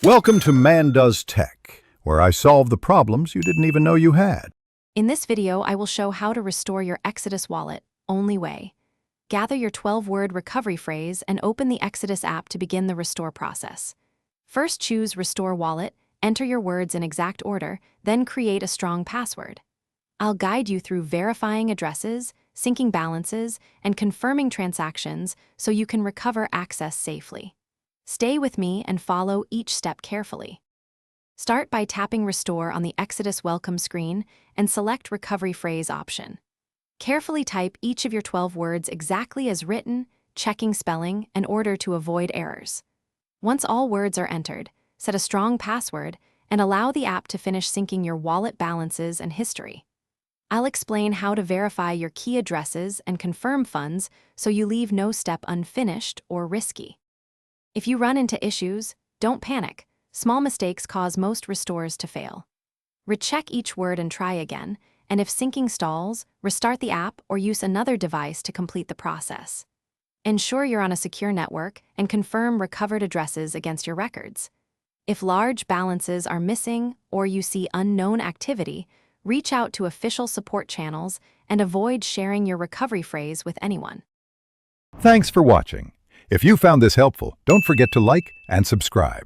Welcome to Man Does Tech, where I solve the problems you didn't even know you had. In this video, I will show how to restore your Exodus wallet, only way. Gather your 12-word recovery phrase and open the Exodus app to begin the restore process. First, choose Restore Wallet, enter your words in exact order, then create a strong password. I'll guide you through verifying addresses, syncing balances, and confirming transactions so you can recover access safely. Stay with me and follow each step carefully. Start by tapping Restore on the Exodus welcome screen and select Recovery Phrase option. Carefully type each of your 12 words exactly as written, checking spelling and order to avoid errors. Once all words are entered, set a strong password and allow the app to finish syncing your wallet balances and history. I'll explain how to verify your key addresses and confirm funds so you leave no step unfinished or risky. If you run into issues, don't panic. Small mistakes cause most restores to fail. Recheck each word and try again, and if syncing stalls, restart the app or use another device to complete the process. Ensure you're on a secure network and confirm recovered addresses against your records. If large balances are missing or you see unknown activity, reach out to official support channels and avoid sharing your recovery phrase with anyone. Thanks for watching. If you found this helpful, don't forget to like and subscribe.